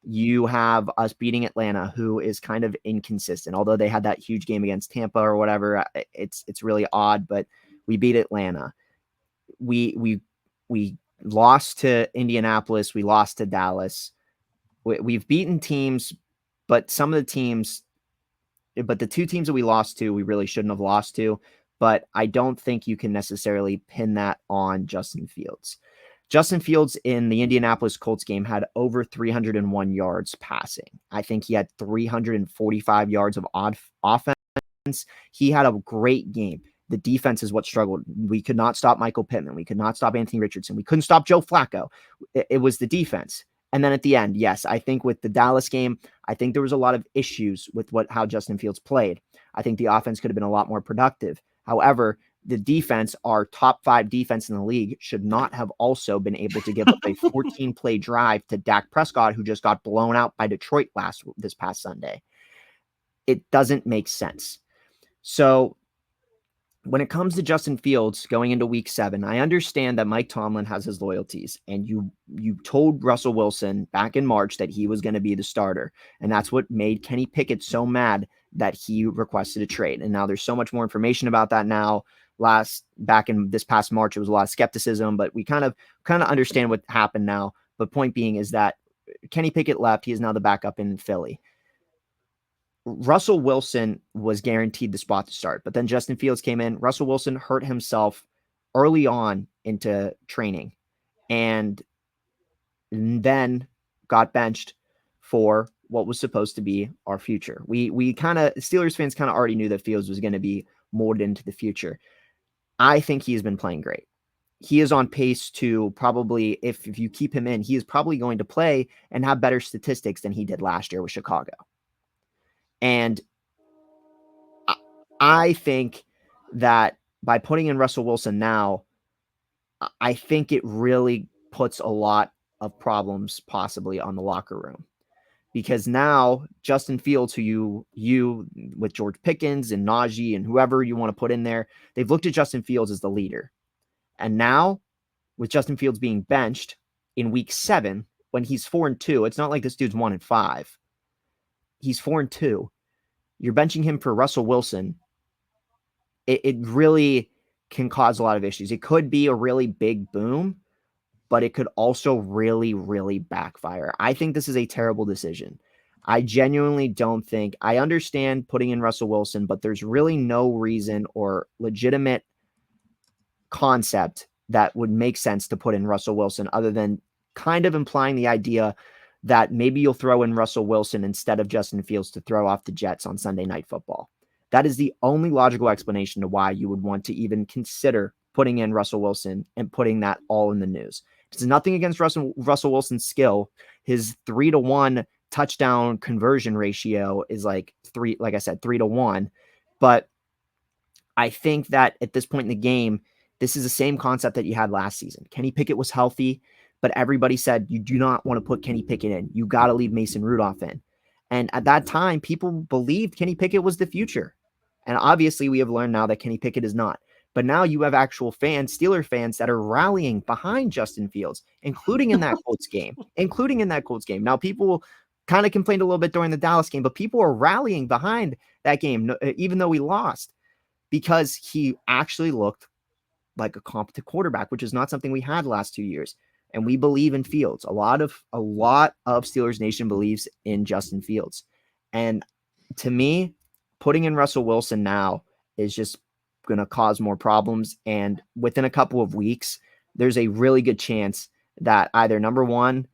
You have us beating Atlanta, who is kind of inconsistent. Although they had that huge game against Tampa or whatever, it's really odd, but we beat Atlanta. We lost to Indianapolis. We lost to Dallas. We've beaten teams, but the 2 teams that we lost to, we really shouldn't have lost to. But I don't think you can necessarily pin that on Justin Fields. Justin Fields in the Indianapolis Colts game had over 301 yards passing. I think he had 345 yards of offense. He had a great game. The defense is what struggled. We could not stop Michael Pittman. We could not stop Anthony Richardson. We couldn't stop Joe Flacco. It was the defense. And then at the end, yes, I think with the Dallas game, I think there was a lot of issues with how Justin Fields played. I think the offense could have been a lot more productive. However, the defense, our top 5 defense in the league, should not have also been able to give up a 14-play drive to Dak Prescott, who just got blown out by Detroit this past Sunday. It doesn't make sense. So when it comes to Justin Fields going into week 7, I understand that Mike Tomlin has his loyalties, and you told Russell Wilson back in March that he was going to be the starter. And that's what made Kenny Pickett so mad that he requested a trade. And now there's so much more information about that now. Back in this past March, it was a lot of skepticism, but we kind of understand what happened now. But point being is that Kenny Pickett left. He is now the backup in Philly. Russell Wilson was guaranteed the spot to start, but then Justin Fields came in. Russell Wilson hurt himself early on into training and then got benched for what was supposed to be our future. We kind of, Steelers fans kind of already knew that Fields was going to be molded into the future. I think he has been playing great. He is on pace to probably, if you keep him in, he is probably going to play and have better statistics than he did last year with Chicago. And I think that by putting in Russell Wilson now, I think it really puts a lot of problems possibly on the locker room. Because now Justin Fields, who you with George Pickens and Najee and whoever you want to put in there, they've looked at Justin Fields as the leader. And now with Justin Fields being benched in week 7, when he's 4-2, it's not like this dude's 1-5. He's 4-2. You're benching him for Russell Wilson. It really can cause a lot of issues. It could be a really big boom, but it could also really, really backfire. I think this is a terrible decision. I genuinely don't think, I understand putting in Russell Wilson, but there's really no reason or legitimate concept that would make sense to put in Russell Wilson other than kind of implying the idea that maybe you'll throw in Russell Wilson instead of Justin Fields to throw off the Jets on Sunday Night Football. That is the only logical explanation to why you would want to even consider putting in Russell Wilson and putting that all in the news. It's nothing against Russell Wilson's skill. His 3-to-1 touchdown conversion ratio is like 3-to-1. But I think that at this point in the game, this is the same concept that you had last season. Kenny Pickett was healthy, but everybody said you do not want to put Kenny Pickett in. You got to leave Mason Rudolph in. And at that time, people believed Kenny Pickett was the future. And obviously, we have learned now that Kenny Pickett is not. But now you have actual fans, Steeler fans, that are rallying behind Justin Fields, including in that Colts game. Now, people kind of complained a little bit during the Dallas game, but people are rallying behind that game, even though we lost, because he actually looked like a competent quarterback, which is not something we had last 2 years. And we believe in Fields. A lot of Steelers Nation believes in Justin Fields. And to me, putting in Russell Wilson now is just going to cause more problems. And within a couple of weeks, there's a really good chance that either number one,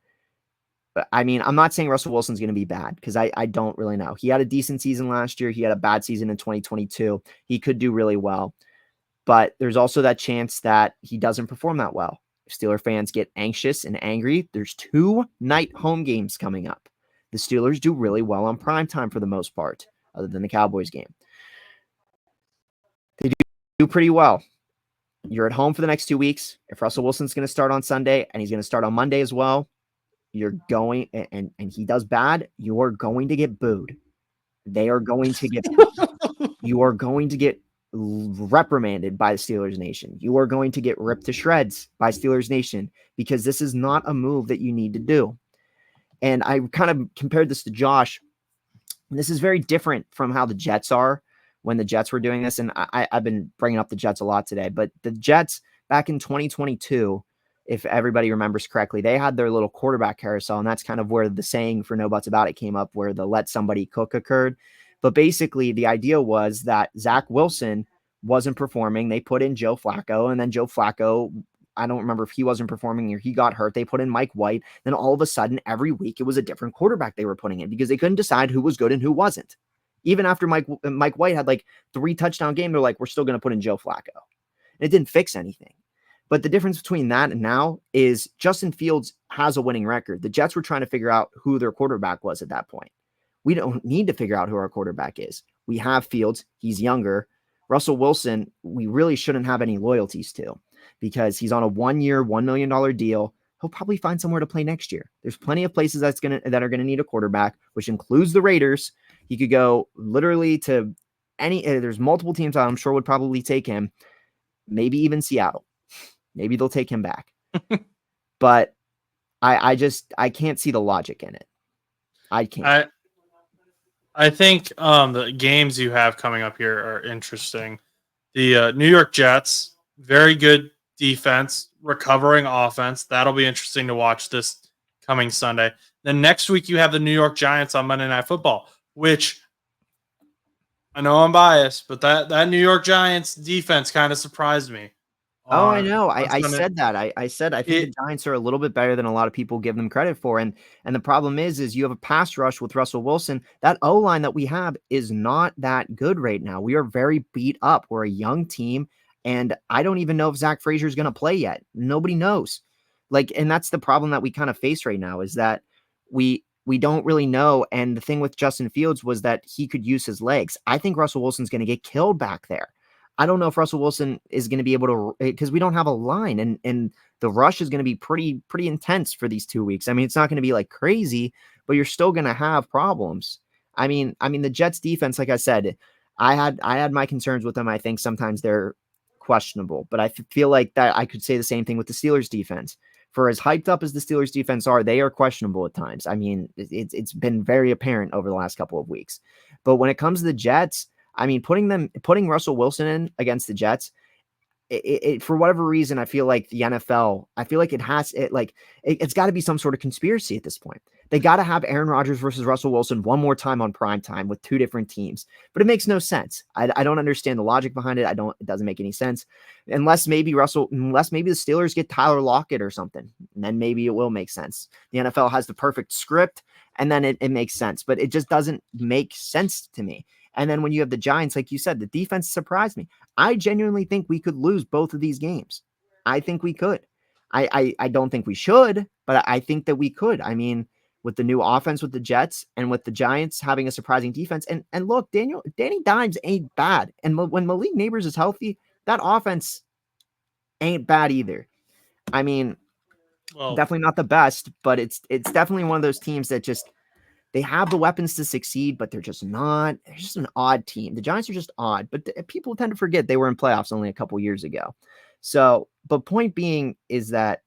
I mean, I'm not saying Russell Wilson's going to be bad because I don't really know. He had a decent season last year. He had a bad season in 2022. He could do really well. But there's also that chance that he doesn't perform that well. If Steeler fans get anxious and angry, there's 2 night home games coming up. The Steelers do really well on primetime for the most part, other than the Cowboys game. They do pretty well. You're at home for the next 2 weeks. If Russell Wilson's going to start on Sunday and he's going to start on Monday as well, you're going and he does bad, you are going to get booed. They are going to get you are going to get reprimanded by the Steelers Nation. You are going to get ripped to shreds by Steelers Nation because this is not a move that you need to do. And I kind of compared this to Josh. This is very different from how the Jets are when the Jets were doing this. And I've been bringing up the Jets a lot today, but the Jets back in 2022, if everybody remembers correctly, they had their little quarterback carousel. And that's kind of where the saying for no buts about it came up, where the let somebody cook occurred. But basically, the idea was that Zach Wilson wasn't performing. They put in Joe Flacco, and then Joe Flacco, I don't remember if he wasn't performing or he got hurt. They put in Mike White. Then all of a sudden, every week, it was a different quarterback they were putting in because they couldn't decide who was good and who wasn't. Even after Mike White had like 3 touchdown games, they're like, we're still going to put in Joe Flacco. And it didn't fix anything. But the difference between that and now is Justin Fields has a winning record. The Jets were trying to figure out who their quarterback was at that point. We don't need to figure out who our quarterback is. We have Fields. He's younger. Russell Wilson, we really shouldn't have any loyalties to because he's on a 1-year, $1 million deal. He'll probably find somewhere to play next year. There's plenty of places that are going to need a quarterback, which includes the Raiders. He could go literally to any, there's multiple teams I'm sure would probably take him. Maybe even Seattle. Maybe they'll take him back. But I can't see the logic in it. I can't. I think the games you have coming up here are interesting. The New York Jets, very good defense, recovering offense. That'll be interesting to watch this coming Sunday. Then next week you have the New York Giants on Monday Night Football, which I know I'm biased, but that New York Giants defense kind of surprised me. Oh, I know. I said that. I said I think the Giants are a little bit better than a lot of people give them credit for. And the problem is you have a pass rush with Russell Wilson. That O-line that we have is not that good right now. We are very beat up. We're a young team. And I don't even know if Zach Frazier is going to play yet. Nobody knows. And that's the problem that we kind of face right now is that we don't really know. And the thing with Justin Fields was that he could use his legs. I think Russell Wilson's going to get killed back there. I don't know if Russell Wilson is going to be able to, because we don't have a line and the rush is going to be pretty intense for these 2 weeks. I mean, it's not going to be like crazy, but you're still going to have problems. I mean, the Jets defense, like I said, I had my concerns with them. I think sometimes they're questionable, but I feel like that I could say the same thing with the Steelers defense. For as hyped up as the Steelers defense are, they are questionable at times. I mean, it's been very apparent over the last couple of weeks, but when it comes to the Jets, I mean, putting Russell Wilson in against the Jets, it for whatever reason, I feel like the NFL, I feel like it's got to be some sort of conspiracy at this point They got to have Aaron Rodgers versus Russell Wilson one more time on primetime with two different teams. But it makes no sense. I don't understand the logic behind it. It doesn't make any sense. Unless maybe the Steelers get Tyler Lockett or something. And then maybe it will make sense. The NFL has the perfect script, and then it makes sense. But it just doesn't make sense to me. And then when you have the Giants, like you said, the defense surprised me. I genuinely think we could lose both of these games. I think we could. I don't think we should, but I think that we could. I mean, with the new offense with the Jets and with the Giants having a surprising defense. And look, Danny Dimes ain't bad. And when Malik Neighbors is healthy, that offense ain't bad either. I mean, definitely not the best, but it's definitely one of those teams that just, they have the weapons to succeed, but they're just not. They're just an odd team. The Giants are just odd, but people tend to forget they were in playoffs only a couple years ago. So, but point being is that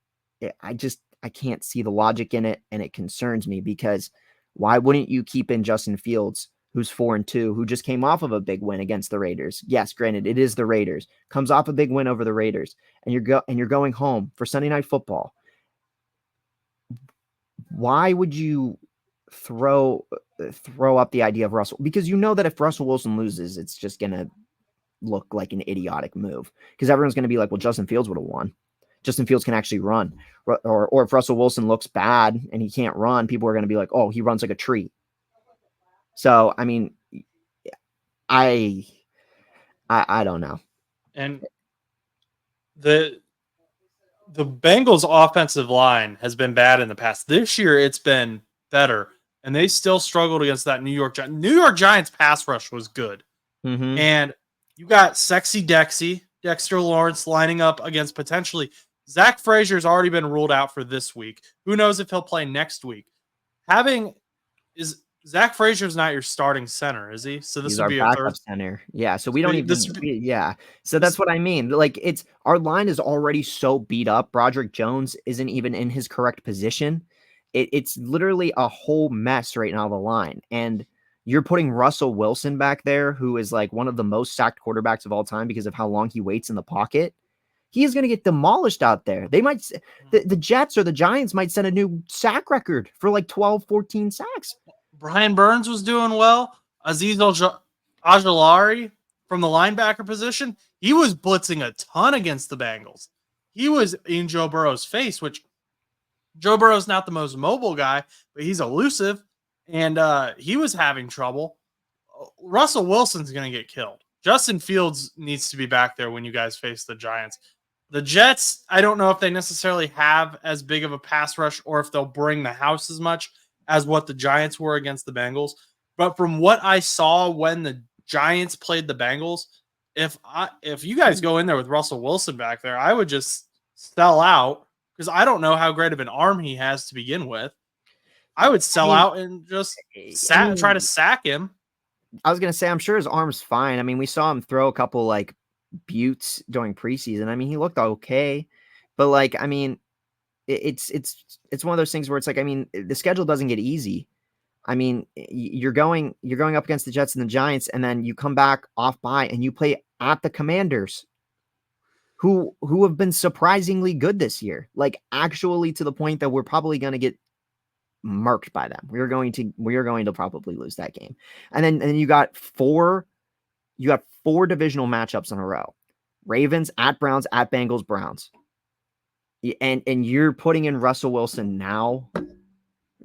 I can't see the logic in it, and it concerns me because why wouldn't you keep in Justin Fields, who's 4-2, who just came off of a big win against the Raiders? Yes, granted, it is the Raiders. Comes off a big win over the Raiders, and you're going home for Sunday Night Football. Why would you throw up the idea of Russell? Because you know that if Russell Wilson loses, it's just gonna look like an idiotic move because everyone's gonna be like, well, Justin Fields would have won. Justin Fields can actually run. Or if Russell Wilson looks bad and he can't run, people are going to be like, oh, he runs like a tree. So, I mean, I don't know. And the Bengals offensive line has been bad in the past. This year it's been better, and they still struggled against that New York Giants pass rush was good. Mm-hmm. And you got sexy Dexter Lawrence lining up against potentially Zach Frazier's already been ruled out for this week. Who knows if he'll play next week? Zach Frazier's not your starting center, is he? So this would be our a third center. Yeah. So we don't even. Yeah. So that's what I mean. Like our line is already so beat up. Broderick Jones isn't even in his correct position. It's literally a whole mess right now, the line. And you're putting Russell Wilson back there, who is like one of the most sacked quarterbacks of all time because of how long he waits in the pocket. He is going to get demolished out there. They might, the Jets or the Giants might set a new sack record for like 12, 14 sacks. Brian Burns was doing well. Azeez Ojulari from the linebacker position, he was blitzing a ton against the Bengals. He was in Joe Burrow's face, which Joe Burrow's not the most mobile guy, but he's elusive, and he was having trouble. Russell Wilson's going to get killed. Justin Fields needs to be back there when you guys face the Giants. The Jets, I don't know if they necessarily have as big of a pass rush or if they'll bring the house as much as what the Giants were against the Bengals. But from what I saw when the Giants played the Bengals, if you guys go in there with Russell Wilson back there, I would just sell out because I don't know how great of an arm he has to begin with. I would sell out and just try to sack him. I was going to say, I'm sure his arm's fine. I mean, we saw him throw a couple like buttes during preseason. I mean, he looked okay, but like, I mean, it's one of those things where it's like, I mean, the schedule doesn't get easy. I mean, you're going up against the Jets and the Giants, and then you come back off bye and you play at the Commanders, who have been surprisingly good this year. Like actually to the point that we're probably going to get marked by them. We are going to probably lose that game. And then you got four divisional matchups in a row. Ravens at Browns at Bengals, Browns. And you're putting in Russell Wilson now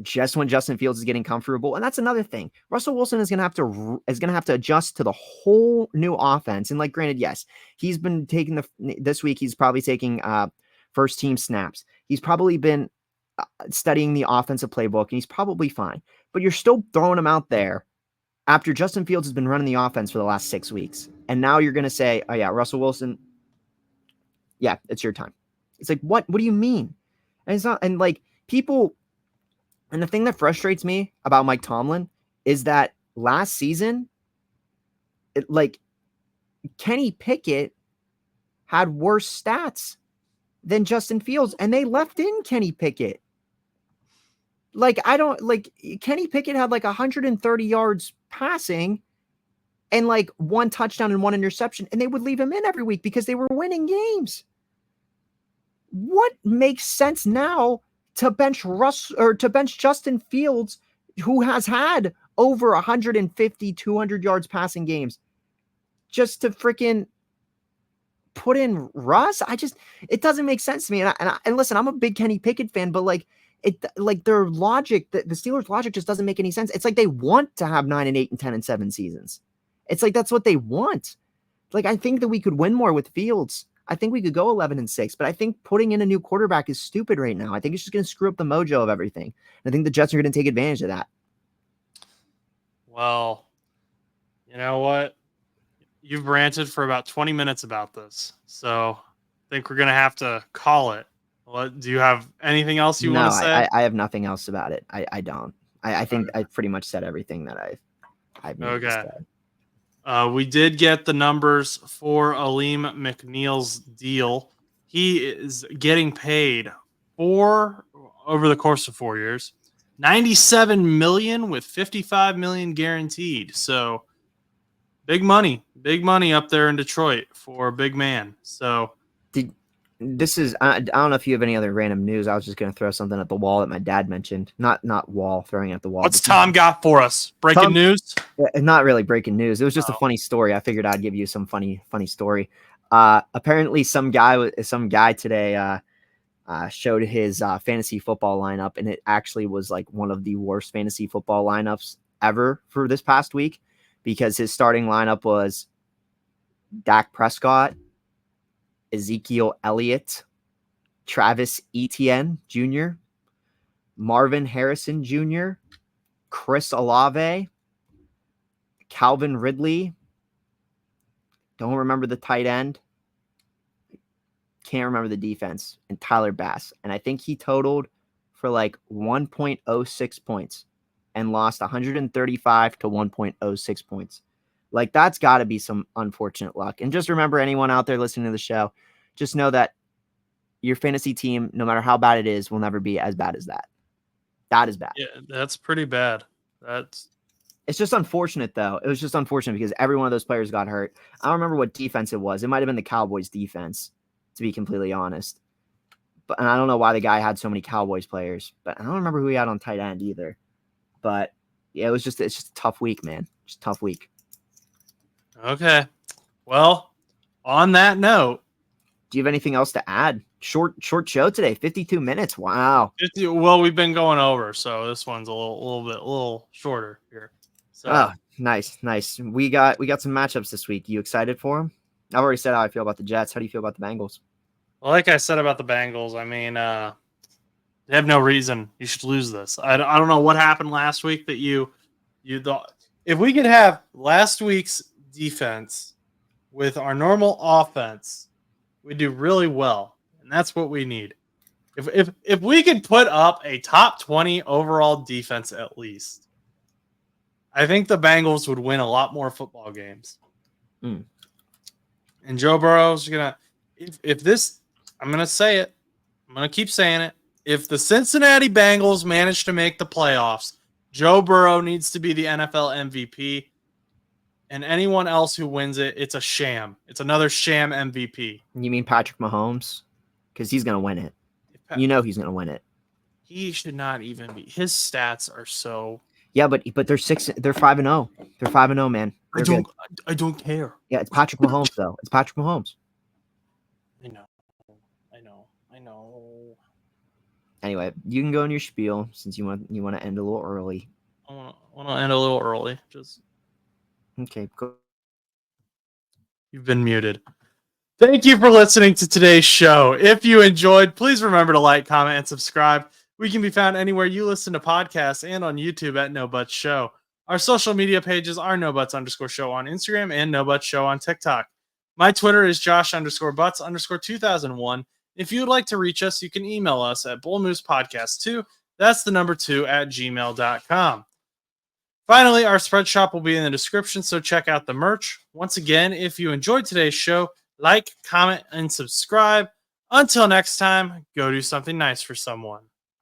just when Justin Fields is getting comfortable. And that's another thing. Russell Wilson is going to have to adjust to the whole new offense. And like, granted, yes, he's been taking this week, he's probably taking first team snaps. He's probably been studying the offensive playbook, and he's probably fine. But you're still throwing him out there after Justin Fields has been running the offense for the last 6 weeks. And now you're going to say, oh yeah, Russell Wilson, yeah, it's your time. It's like, what do you mean? And it's not, and like people, and the thing that frustrates me about Mike Tomlin is that last season, Kenny Pickett had worse stats than Justin Fields, and they left in Kenny Pickett. Kenny Pickett had like 130 yards passing and like 1 touchdown and 1 interception, and they would leave him in every week because they were winning games. What makes sense now to bench Justin Fields, who has had over 150, 200 yards passing games, just to freaking put in Russ. It doesn't make sense to me. And listen, I'm a big Kenny Pickett fan, but their logic, the Steelers' logic just doesn't make any sense. It's like they want to have 9 and 8 and 10 and 7 seasons. It's like that's what they want. Like, I think that we could win more with Fields. I think we could go 11 and 6, but I think putting in a new quarterback is stupid right now. I think it's just going to screw up the mojo of everything. I think the Jets are going to take advantage of that. Well, you know what? You've ranted for about 20 minutes about this, so I think we're going to have to call it. Do you have anything else you want to say? I have nothing else about it. I don't. I think I pretty much said everything that I've needed to say. We did get the numbers for Aleem McNeil's deal. He is getting paid over the course of 4 years, $97 million with $55 million guaranteed. So big money up there in Detroit for a big man. So I don't know if you have any other random news. I was just going to throw something at the wall that my dad mentioned. Not throwing at the wall. What's Tom got for us? Breaking news? Not really breaking news. It was just a funny story. I figured I'd give you some funny story. Apparently some guy today showed his fantasy football lineup, and it actually was like one of the worst fantasy football lineups ever for this past week, because his starting lineup was Dak Prescott, Ezekiel Elliott, Travis Etienne Jr., Marvin Harrison Jr., Chris Olave, Calvin Ridley. Don't remember the tight end. Can't remember the defense. And Tyler Bass. And I think he totaled for like 1.06 points and lost 135 to 1.06 points. Like, that's got to be some unfortunate luck. And just remember, anyone out there listening to the show, just know that your fantasy team, no matter how bad it is, will never be as bad as that. That is bad. Yeah, that's pretty bad. It's just unfortunate, though. It was just unfortunate because every one of those players got hurt. I don't remember what defense it was. It might have been the Cowboys defense, to be completely honest. And I don't know why the guy had so many Cowboys players, but I don't remember who he had on tight end either. But yeah, it's just a tough week, man. Just a tough week. Okay. Well, on that note, do you have anything else to add? Short show today, 52 minutes. Wow. Well, we've been going over, so this one's a little shorter here. So. Oh, nice. We got some matchups this week. You excited for them? I've already said how I feel about the Jets. How do you feel about the Bengals? Well, like I said about the Bengals, I mean, they have no reason you should lose this. I don't know what happened last week that you thought. If we could have last week's defense with our normal offense, we do really well, and that's what we need. If we could put up a top 20 overall defense at least, I think the Bengals would win a lot more football games. And Joe Burrow's gonna, if this, I'm gonna say it, I'm gonna keep saying it. If the Cincinnati Bengals manage to make the playoffs, Joe Burrow needs to be the NFL MVP. And anyone else who wins it, it's a sham. It's another sham MVP. You mean Patrick Mahomes? Because he's going to win it. You know he's going to win it. He should not even be. His stats are so. Yeah, but they're 5-0. They're 5-0, man. I don't care. Yeah, it's Patrick Mahomes though. It's Patrick Mahomes. I know. Anyway, you can go in your spiel since you want to end a little early. I want to end a little early. Just. Okay, go. You've been muted. Thank you for listening to today's show. If you enjoyed, please remember to like, comment, and subscribe. We can be found anywhere you listen to podcasts and on YouTube at No Butts Show. Our social media pages are NoButts_show on Instagram and No Butts Show on TikTok. My Twitter is Josh_Butts_2001. If you would like to reach us, you can email us at bullmoosepodcast2. That's the number 2 at gmail.com. Finally, our spread shop will be in the description, so check out the merch. Once again, if you enjoyed today's show, like, comment, and subscribe. Until next time, go do something nice for someone.